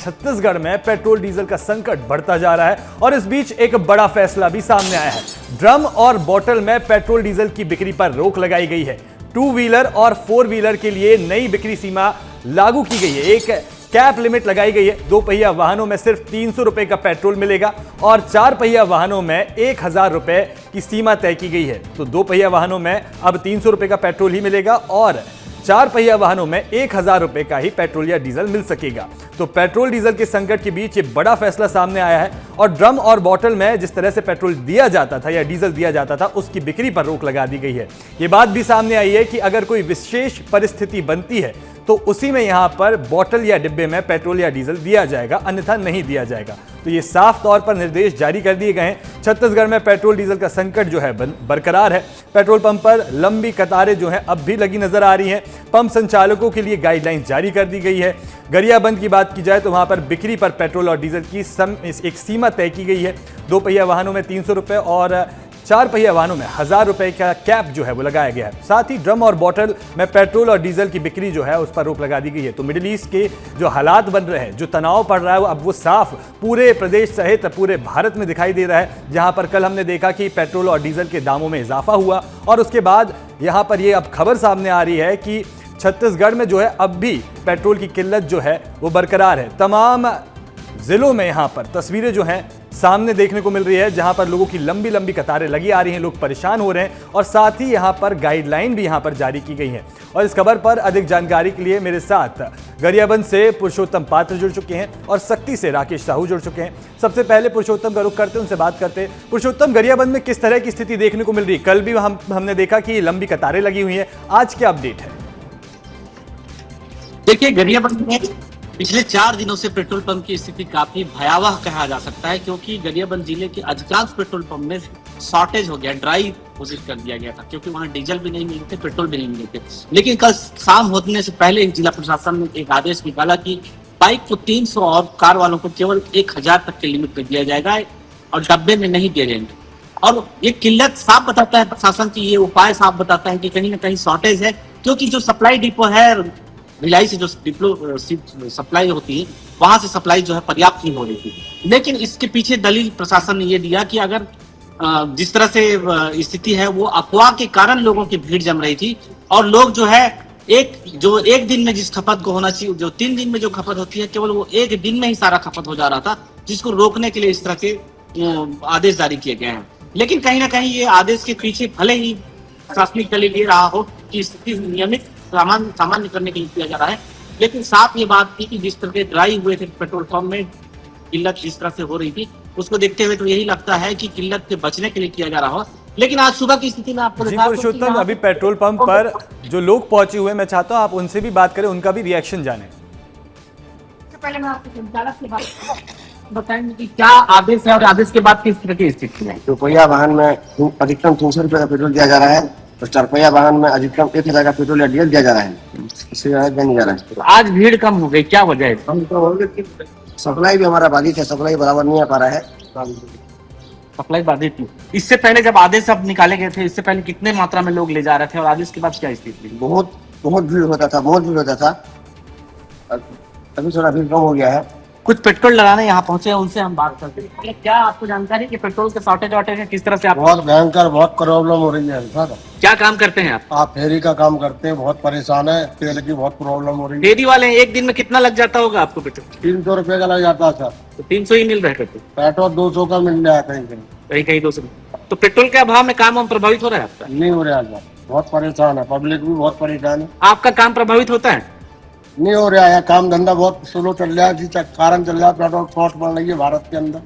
छत्तीसगढ़ में petrol diesel का संकट बढ़ता जा रहा है और इस बीच एक बड़ा फैसला भी सामने आया है। ड्रम और बोतल में पेट्रोल डीजल की बिक्री पर रोक लगाई गई है। 2 व्हीलर और 4 व्हीलर के लिए नई बिक्री सीमा लागू की गई है। एक कैप लिमिट लगाई गई है। 2 पहिया वाहनों में सिर्फ 300 रुपए का पेट्रोल मिलेगा और 4 पहिया वाहनों में 1000 रुपए की सीमा तय की गई है। तो 2 पहिया वाहनों में अब 300 रुपए का पेट्रोल ही मिलेगा और 4 पहिया वाहनों में 1000 रुपए का ही पेट्रोल या डीजल मिल सकेगा। तो पेट्रोल डीजल के संकट के बीच ये बड़ा फैसला सामने आया है और ड्रम और बोतल में जिस तरह से पेट्रोल दिया जाता था या डीजल दिया जाता था उसकी बिक्री पर रोक लगा दी गई है। ये बात भी सामने आई है कि अगर कोई विशेष परिस्थिति बनती है तो उसी में यहां पर बोतल या डिब्बे में पेट्रोल या डीजल दिया जाएगा, अन्यथा नहीं दिया जाएगा। तो ये साफ तौर पर निर्देश जारी कर दिए गए हैं। छत्तीसगढ़ में पेट्रोल डीजल का संकट जो है बरकरार है। पेट्रोल पंप पर लंबी कतारें जो है अब भी लगी नजर आ रही हैं। पंप संचालकों के लिए गाइडलाइंस जारी कर दी गई है। गरियाबंद की बात की जाए तो वहां पर बिक्री पर पेट्रोल और डीजल की एक सीमा तय की गई है। 2 पहिया वाहनों में 300 रुपए और 4 पहिया वाहनों में 1000 रुपए का कैप जो है वो लगाया गया है। साथ ही ड्रम और बोतल में पेट्रोल और डीजल की बिक्री जो है उस पर रोक लगा दी गई है। तो मिडिल ईस्ट के जो हालात बन रहे हैं, जो तनाव पड़ रहा है, अब वो साफ पूरे प्रदेश सहित पूरे भारत में दिखाई दे रहा है। जहां पर कल हमने देखा कि पेट्रोल और डीजल के दामों में इजाफा हुआ और उसके बाद यहां पर ये अब खबर सामने आ रही है कि छत्तीसगढ़ में जो है अब भी पेट्रोल की किल्लत जो है वो बरकरार है। तमाम जिलों में यहां पर तस्वीरें जो हैं सामने देखने को मिल रही है, जहां पर लोगों की लंबी लंबी कतारें लगी आ रही हैं, लोग परेशान हो रहे हैं और साथ ही यहां पर गाइडलाइन भी यहां पर जारी की गई है। और इस खबर पर अधिक जानकारी के लिए मेरे साथ गरियाबंद से पुरुषोत्तम पात्र जुड़ चुके हैं और सक्ती से राकेश साहू जुड़ चुके हैं। सबसे पहले पुरुषोत्तम का रुख करते हैं, उनसे बात करते हैं। पुरुषोत्तम, गरियाबंद में किस तरह की स्थिति देखने को मिल रही है? कल भी हमने देखा कि लंबी कतारें लगी हुई हैं, आज क्या अपडेट है? देखिए, गरियाबंद में पिछले 4 दिनों से पेट्रोल पंप की स्थिति काफी भयावह कहा जा सकता है, क्योंकि गरियाबंद जिले के अधिकांश पेट्रोल पंप में शॉर्टेज हो गया, ड्राई घोषित कर दिया गया था, क्योंकि वहां डीजल भी नहीं मिलते, पेट्रोल भी नहीं मिलते। लेकिन कल शाम होने से पहले जिला प्रशासन ने एक आदेश निकाला कि बाइक को 300 और कार वालों को केवल 1000 तक के लिमिट कर दिया जाएगा और डब्बे में नहीं दिए जाएंगे। और ये किल्लत साफ बताता है प्रशासन की, ये उपाय साफ बताता है कि कहीं ना कहीं शॉर्टेज है, क्योंकि जो सप्लाई डिपो है भिलाई से, जो डिपो सप्लाई होती है, वहां से सप्लाई जो है पर्याप्त नहीं हो रही थी। लेकिन इसके पीछे दलील प्रशासन ने ये दिया कि अगर जिस तरह से स्थिति है वो अफवाह के कारण लोगों की भीड़ जम रही थी और लोग जो है एक दिन में जिस खपत को होना चाहिए, जो 3 दिन में जो खपत होती है, केवल वो 1 दिन में ही सारा खपत हो जा रहा था, जिसको रोकने के लिए इस तरह के आदेश जारी किए गए हैं। लेकिन कहीं ना कहीं ये आदेश के पीछे भले ही प्रशासनिक दलील ये रहा हो कि स्थिति नियमित सामान्य करने के लिए किया जा रहा है, लेकिन साथ ये बात थी कि जिस तरह के ड्राई हुए थे पेट्रोल पंप में, किल्लत जिस तरह से हो रही थी, उसको देखते हुए तो यही लगता है कि किल्लत से बचने के लिए किया जा रहा हो। लेकिन आज सुबह की स्थिति में आपको पुरुषोत्तम, अभी पेट्रोल पंप पर जो लोग पहुंचे हुए, मैं चाहता हूं आप उनसे भी बात करें, उनका भी रिएक्शन जाने। पहले मैं आपको संचालक से बात बताएंगे कि क्या आदेश है और आदेश के बाद किस तरह की स्थिति है। 2 पहिया वाहन में अधिकतम 300 रुपए का पेट्रोल दिया जा रहा है और 4 पहिया वाहन में अधिकतम 1000 का पेट्रोल या डीजल दिया जा रहा है, इससे ज्यादा दिया नहीं जा रहा है। तो आज भीड़ कम हो गई, क्या वजह है? सप्लाई भी हमारा बाधित है, सप्लाई बराबर नहीं आ पा रहा है। सप्लाई बाधित थी। इससे पहले जब आदेश अब निकाले गए थे, इससे पहले कितने मात्रा में लोग ले जा रहे थे और आदेश के बाद क्या स्थिति थी? बहुत भीड़ होता था, बहुत भीड़ होता था। अभी थोड़ा भीड़ कम हो गया है। कुछ पेट्रोल लगाने यहाँ पहुंचे हैं, उनसे हम बात करते हैं। क्या आपको जानकारी है कि पेट्रोल के शॉर्टेज वॉर्टेज है, किस तरह से आप? बहुत भयंकर, बहुत प्रॉब्लम हो रही है सर। क्या काम करते हैं आप फेरी का काम करते हैं, बहुत परेशान है, तेल की बहुत प्रॉब्लम हो रही है। फेरी वाले एक दिन में कितना लग जाता होगा आपको पेट्रोल? 300 रुपए का लग जाता सर। तो 300 ही मिल रहा है पेट्रोल 200 का मिल रहा है कहीं कहीं 200। तो पेट्रोल के अभाव में काम प्रभावित हो रहा है आपका? नहीं हो रहा है, बहुत परेशान है, पब्लिक भी बहुत परेशान है। आपका काम प्रभावित होता है? नहीं हो रहा है, काम धंधा बहुत स्लो चल रहा है, जिस कारण चल रहा है, पेट्रोल शॉर्ट बढ़ रही है भारत के अंदर।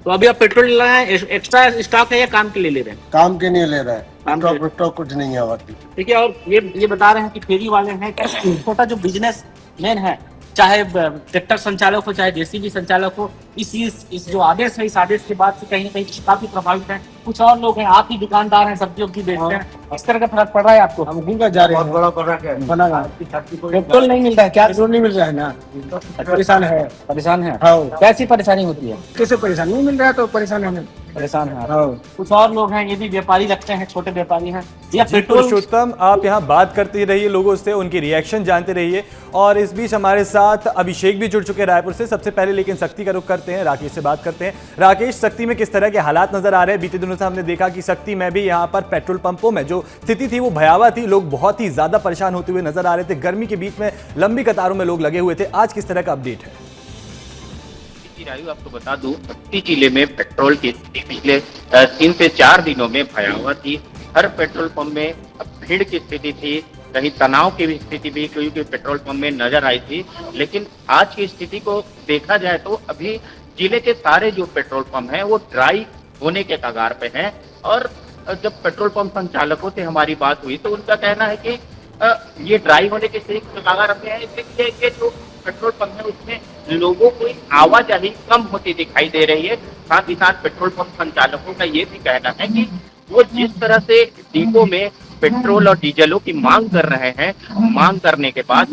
तो अभी आप पेट्रोल ले रहे हैं, एक्स्ट्रा स्टॉक है या काम के लिए ले रहे हैं? काम के नहीं ले रहे हैं, पेट्रोल कुछ नहीं है। ठीक है। और ये बता रहे हैं कि फेरी वाले हैं, छोटा जो बिजनेस मैन है, चाहे ट्रैक्टर संचालक हो, चाहे जेसीबी संचालक हो, इस जो आदेश है, इस आदेश के बाद से कहीं ना कहीं काफी प्रभावित है। कुछ और लोग हैं, आप ही दुकानदार हैं, सब्जियों की बेचते हैं, इस तरह का फर्क पड़ रहा है आपको? हम घूम जा रहे हैं, बहुत बड़ा पेट्रोल नहीं मिल रहा है क्या? पेट्रोल नहीं मिल रहा है ना, परेशान है। परेशान है? हाँ। कैसी परेशानी होती है? कैसे परेशान नहीं मिल रहा है तो परेशान है। परेशान हैं आप। हाँ। कुछ और लोग हैं, ये भी व्यापारी लगते हैं, छोटे व्यापारी हैं। या जी पेट्रोल पुरुषोत्तम, आप यहाँ बात करते रहिए लोगों से, उनकी रिएक्शन जानते रहिए। और इस बीच हमारे साथ अभिषेक भी जुड़ चुके हैं रायपुर से। सबसे पहले लेकिन शक्ति का रुख करते हैं, राकेश से बात करते हैं। राकेश, शक्ति में किस तरह के हालात नजर आ रहे हैं? बीते दिनों से हमने देखा कि शक्ति में भी यहाँ पर पेट्रोल पंपों में जो स्थिति थी वो भयावह थी, लोग बहुत ही ज्यादा परेशान होते हुए नजर आ रहे थे, गर्मी के बीच में लंबी कतारों में लोग लगे हुए थे। आज किस तरह का अपडेट है? रायु, आपको बता दूं, शक्ति जिले में पेट्रोल की स्थिति पिछले 3 से 4 दिनों में भयावह थी। हर पेट्रोल पंप में भीड़ की स्थिति थी, कहीं तनाव की भी स्थिति भी क्योंकि पेट्रोल पंप में नजर आई थी। लेकिन आज की स्थिति को देखा जाए तो अभी जिले के सारे जो पेट्रोल पंप हैं वो ड्राई होने के कगार पे हैं। और जब पेट्रोल पंप संचालकों से हमारी बात हुई तो उनका कहना है कि ये ड्राई होने के कगार पे है, इसलिए कि जो पेट्रोल पंप है उसमें लोगों को आवाजाही कम होती दिखाई दे रही है। साथ ही साथ पेट्रोल पंप संचालकों का ये भी कहना है कि वो जिस तरह से डिपो में पेट्रोल और डीजलों की मांग कर रहे हैं, मांग करने के बाद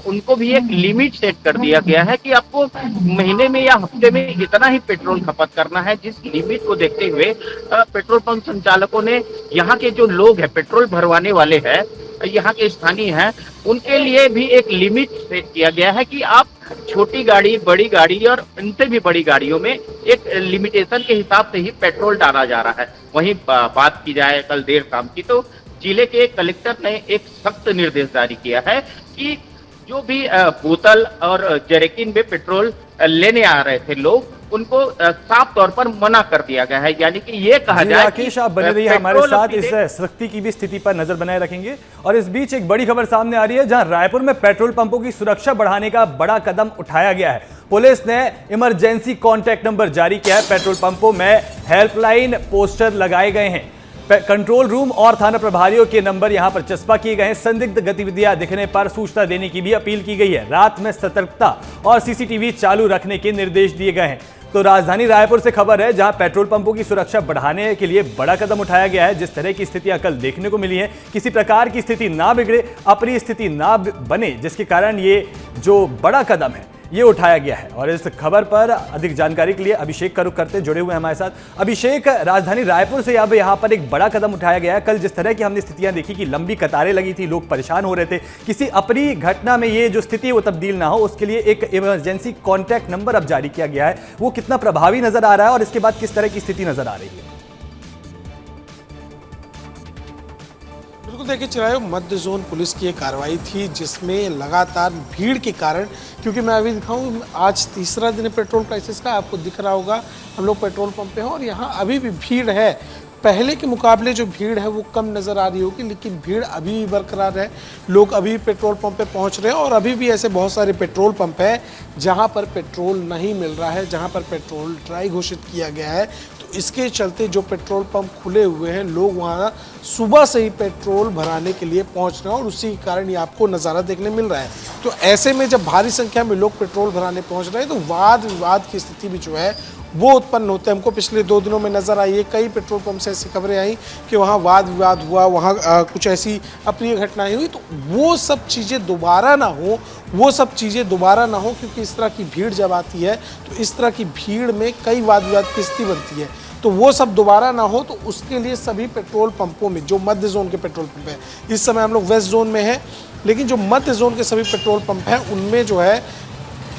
उनको भी एक लिमिट सेट कर दिया गया है कि आपको महीने में या हफ्ते में इतना ही पेट्रोल खपत करना है। जिस लिमिट को देखते हुए पेट्रोल पंप संचालकों ने यहाँ के जो लोग हैं, पेट्रोल भरवाने वाले हैं, यहाँ के स्थानीय हैं, उनके लिए भी एक लिमिट सेट किया गया है कि आप छोटी गाड़ी, बड़ी गाड़ी और इनसे भी बड़ी गाड़ियों में एक लिमिटेशन के हिसाब से ही पेट्रोल डाला जा रहा है। वहीं बात की जाए कल देर शाम की तो जिले के कलेक्टर ने एक सख्त निर्देश जारी किया है कि जो भी बोतल और जैरिकिन में पेट्रोल लेने आ रहे थे लोग, उनको साफ तौर पर मना कर दिया गया है। यानी कि ये कहा जाए राकेश, आप बने रहिए हमारे साथ, इस शक्ति की भी स्थिति पर नजर बनाए रखेंगे। और इस बीच एक बड़ी खबर सामने आ रही है, जहां रायपुर में पेट्रोल पंपों की सुरक्षा बढ़ाने का बड़ा कदम उठाया गया है। पुलिस ने इमरजेंसी कॉन्टैक्ट नंबर जारी किया है। पेट्रोल पंपों में हेल्पलाइन पोस्टर लगाए गए हैं। कंट्रोल रूम और थाना प्रभारियों के नंबर यहां पर चस्पा किए गए हैं। संदिग्ध गतिविधियां दिखने पर सूचना देने की भी अपील की गई है। रात में सतर्कता और सीसीटीवी चालू रखने के निर्देश दिए गए हैं। तो राजधानी रायपुर से खबर है, जहां पेट्रोल पंपों की सुरक्षा बढ़ाने के लिए बड़ा कदम उठाया गया है। जिस तरह की स्थितियां कल देखने को मिली हैं, किसी प्रकार की स्थिति ना बिगड़े, अप्रिय स्थिति ना बने, जिसके कारण ये जो बड़ा कदम है ये उठाया गया है। और इस खबर पर अधिक जानकारी के लिए अभिषेक का रुख करते जुड़े हुए हैं हमारे साथ। अभिषेक, राजधानी रायपुर से अब यहाँ पर एक बड़ा कदम उठाया गया है। कल जिस तरह की हमने स्थितियां देखी कि लंबी कतारें लगी थी, लोग परेशान हो रहे थे, किसी अप्रिय घटना में ये जो स्थिति वो तब्दील ना हो, उसके लिए एक इमरजेंसी कॉन्टैक्ट नंबर अब जारी किया गया है। वो कितना प्रभावी नजर आ रहा है और इसके बाद किस तरह की स्थिति नजर आ रही है? बिल्कुल, देखिए चिरायु, मध्य जोन पुलिस की एक कार्रवाई थी जिसमें लगातार भीड़ के कारण, क्योंकि मैं अभी दिखाऊं, आज तीसरा दिन है पेट्रोल क्राइसिस का, आपको दिख रहा होगा हम लोग पेट्रोल पंप पे हैं और यहाँ अभी भी भीड़ है। पहले के मुकाबले जो भीड़ है वो कम नज़र आ रही होगी, लेकिन भीड़ अभी भी बरकरार है। लोग अभी पेट्रोल पंप पे पहुंच रहे हैं और अभी भी ऐसे बहुत सारे पेट्रोल पंप है जहां पर पेट्रोल नहीं मिल रहा है, जहां पर पेट्रोल ड्राई घोषित किया गया है। तो इसके चलते जो पेट्रोल पंप खुले हुए हैं, लोग वहां सुबह से ही पेट्रोल भराने के लिए पहुंच रहे हैं और उसी के कारण ये आपको नज़ारा देखने मिल रहा है। तो ऐसे में जब भारी संख्या में लोग पेट्रोल भराने पहुंच रहे हैं तो वाद विवाद की स्थिति भी जो है वो उत्पन्न होते हैं। हमको पिछले 2 दिनों में नज़र आई है, कई पेट्रोल पंप से ऐसी खबरें आई कि वहाँ वाद विवाद हुआ, वहाँ कुछ ऐसी अप्रिय घटनाएं हुई। तो वो सब चीज़ें दोबारा ना हो, क्योंकि इस तरह की भीड़ जब आती है तो इस तरह की भीड़ में कई वाद विवाद की स्थिति बनती है। तो वो सब दोबारा ना हो, तो उसके लिए सभी पेट्रोल पंपों में, जो मध्य जोन के पेट्रोल पंप है, इस समय हम लोग वेस्ट जोन में हैं, लेकिन जो मध्य जोन के सभी पेट्रोल पंप हैं उनमें जो है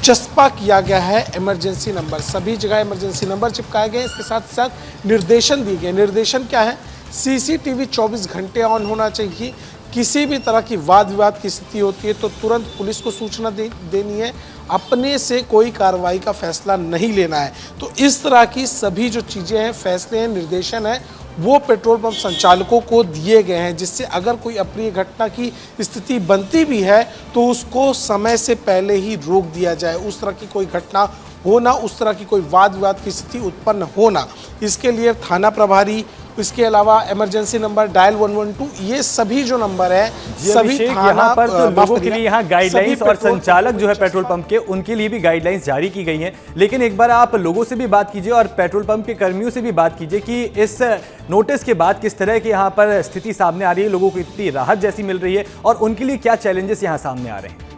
चस्पा किया गया है इमरजेंसी नंबर। सभी जगह इमरजेंसी नंबर चिपकाए गए। इसके साथ साथ निर्देशन दिए गए। निर्देशन क्या है? सीसीटीवी 24 घंटे ऑन होना चाहिए। किसी भी तरह की वाद विवाद की स्थिति होती है तो तुरंत पुलिस को सूचना देनी है। अपने से कोई कार्रवाई का फैसला नहीं लेना है। तो इस तरह की सभी जो चीज़ें हैं, फैसले हैं, निर्देशन है, वो पेट्रोल पंप संचालकों को दिए गए हैं, जिससे अगर कोई अप्रिय घटना की स्थिति बनती भी है तो उसको समय से पहले ही रोक दिया जाए। उस तरह की कोई घटना हो ना, उस तरह की कोई वाद विवाद की स्थिति उत्पन्न हो ना, इसके लिए थाना प्रभारी, इसके अलावा इमरजेंसी नंबर डायल 112, ये सभी जो नंबर है सभी यहाँ पर तो लोगों के लिए यहाँ गाइडलाइंस और संचालक जो है पेट्रोल पंप के, उनके लिए भी गाइडलाइंस जारी की गई हैं। लेकिन एक बार आप लोगों से भी बात कीजिए और पेट्रोल पंप के कर्मियों से भी बात कीजिए कि इस नोटिस के बाद किस तरह की यहाँ पर स्थिति सामने आ रही है, लोगों को इतनी राहत जैसी मिल रही है और उनके लिए क्या चैलेंजेस यहाँ सामने आ रहे हैं।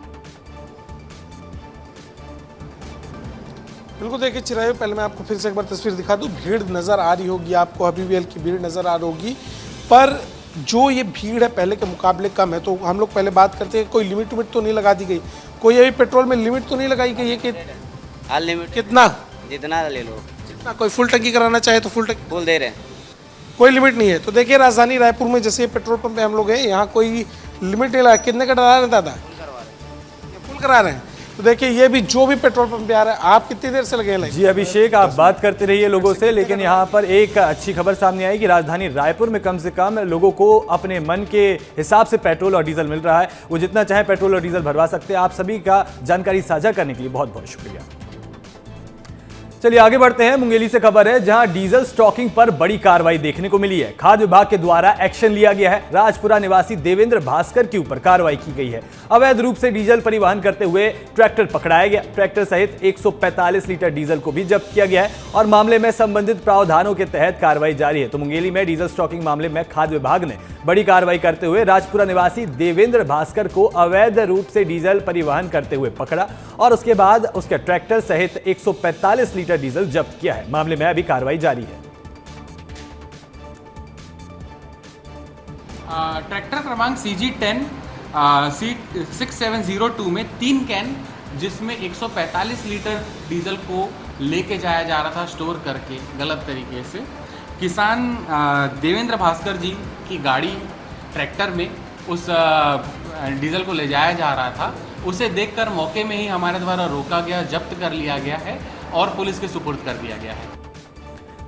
बिल्कुल देखिए चिरायु, पहले मैं आपको फिर से एक बार तस्वीर दिखा दूं। भीड़ नज़र आ रही होगी आपको, अभी भी हल्की भीड़ नज़र आ रही होगी, पर जो ये भीड़ है पहले के मुकाबले कम है। तो हम लोग पहले बात करते हैं, कोई लिमिट तो नहीं लगा दी गई, कोई अभी पेट्रोल में लिमिट तो नहीं लगाई गई है कि अनलिमिटेड कितना जितना ले लो, जितना कोई फुल टंकी कराना चाहे तो फुल टंकी, फुल दे रहे हैं। कोई लिमिट नहीं है। तो देखिए राजधानी रायपुर में जैसे पेट्रोल पंप पे हम लोग हैं, यहाँ कोई लिमिट नहीं लगा। कितने का डरा रहे हैं दादा? फुल करा रहे हैं। तो देखिए ये भी जो भी पेट्रोल पंप पे आ रहा है, आप कितनी देर से लगे हैं लाइन? जी अभिषेक, आप बात करते रहिए लोगों से, लेकिन यहाँ पर एक अच्छी खबर सामने आई कि राजधानी रायपुर में कम से कम लोगों को अपने मन के हिसाब से पेट्रोल और डीजल मिल रहा है। वो जितना चाहे पेट्रोल और डीजल भरवा सकते हैं। आप सभी का जानकारी साझा करने के लिए बहुत बहुत शुक्रिया। चलिए आगे बढ़ते हैं। मुंगेली से खबर है, जहां डीजल स्टॉकिंग पर बड़ी कार्रवाई देखने को मिली है। खाद्य विभाग के द्वारा एक्शन लिया गया है। राजपुरा निवासी देवेंद्र भास्कर के ऊपर कार्रवाई की गई है। अवैध रूप से डीजल परिवहन करते हुए ट्रैक्टर पकड़ाया गया। ट्रैक्टर सहित 145 लीटर डीजल को भी जब्त किया गया है और मामले में संबंधित प्रावधानों के तहत कार्रवाई जारी है। तो मुंगेली में डीजल स्टॉकिंग मामले में खाद्य विभाग ने बड़ी कार्रवाई करते हुए राजपुरा निवासी देवेंद्र भास्कर को अवैध रूप से डीजल परिवहन करते हुए पकड़ा और उसके बाद उसके ट्रैक्टर सहित 145 लीटर डीजल जब्त किया है। मामले में अभी कार्रवाई जारी है। ट्रैक्टर क्रमांक CG10 6702 में 3 कैन, जिसमें 145 लीटर डीजल को लेके जाया जा रहा था स्टोर करके गलत तरीके से। किसान देवेंद्र भास्कर जी की गाड़ी ट्रैक्टर में उस डीजल को ले जाया जा रहा था। उसे देखकर मौके में ही हमारे द्वारा रोका गया, जब्त कर लिया गया है और पुलिस के सुपुर्द कर दिया गया है।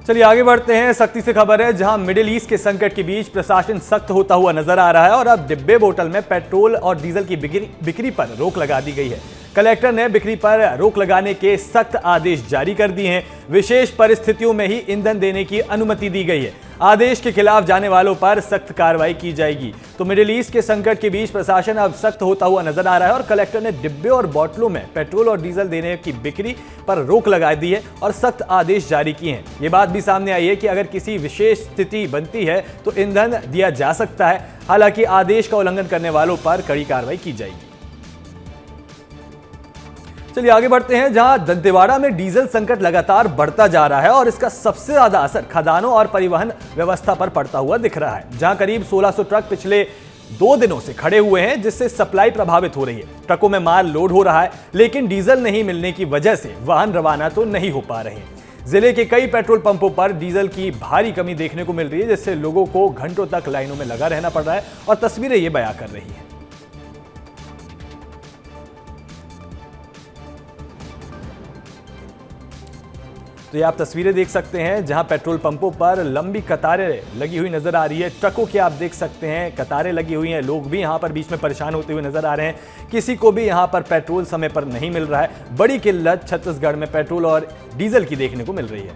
चलिए आगे बढ़ते हैं। सख्ती से खबर है, जहां मिडिल ईस्ट के संकट के बीच प्रशासन सख्त होता हुआ नजर आ रहा है और अब डिब्बे बोतल में पेट्रोल और डीजल की बिक्री पर रोक लगा दी गई है। कलेक्टर ने बिक्री पर रोक लगाने के सख्त आदेश जारी कर दिए हैं। विशेष परिस्थितियों में ही ईंधन देने की अनुमति दी गई है। आदेश के खिलाफ जाने वालों पर सख्त कार्रवाई की जाएगी। तो मिडिल ईस्ट के संकट के बीच प्रशासन अब सख्त होता हुआ नजर आ रहा है और कलेक्टर ने डिब्बे और बोतलों में पेट्रोल और डीजल देने की बिक्री पर रोक लगा दी है और सख्त आदेश जारी किए हैं। ये बात भी सामने आई है कि अगर किसी विशेष स्थिति बनती है तो ईंधन दिया जा सकता है। हालांकि आदेश का उल्लंघन करने वालों पर कड़ी कार्रवाई की जाएगी। चलिए आगे बढ़ते हैं, जहां दंतेवाड़ा में डीजल संकट लगातार बढ़ता जा रहा है और इसका सबसे ज्यादा असर खदानों और परिवहन व्यवस्था पर पड़ता हुआ दिख रहा है। जहां करीब 1600 ट्रक पिछले 2 दिनों से खड़े हुए हैं, जिससे सप्लाई प्रभावित हो रही है। ट्रकों में माल लोड हो रहा है, लेकिन डीजल नहीं मिलने की वजह से वाहन रवाना तो नहीं हो पा रहे हैं। जिले के कई पेट्रोल पंपों पर डीजल की भारी कमी देखने को मिल रही है, जिससे लोगों को घंटों तक लाइनों में लगा रहना पड़ रहा है और तस्वीरें ये बयां कर रही है। तो ये आप तस्वीरें देख सकते हैं, जहां पेट्रोल पंपों पर लंबी कतारें लगी हुई नजर आ रही है। ट्रकों की आप देख सकते हैं कतारें लगी हुई हैं। लोग भी यहां पर बीच में परेशान होते हुए नजर आ रहे हैं। किसी को भी यहां पर पेट्रोल समय पर नहीं मिल रहा है। बड़ी किल्लत छत्तीसगढ़ में पेट्रोल और डीजल की देखने को मिल रही है।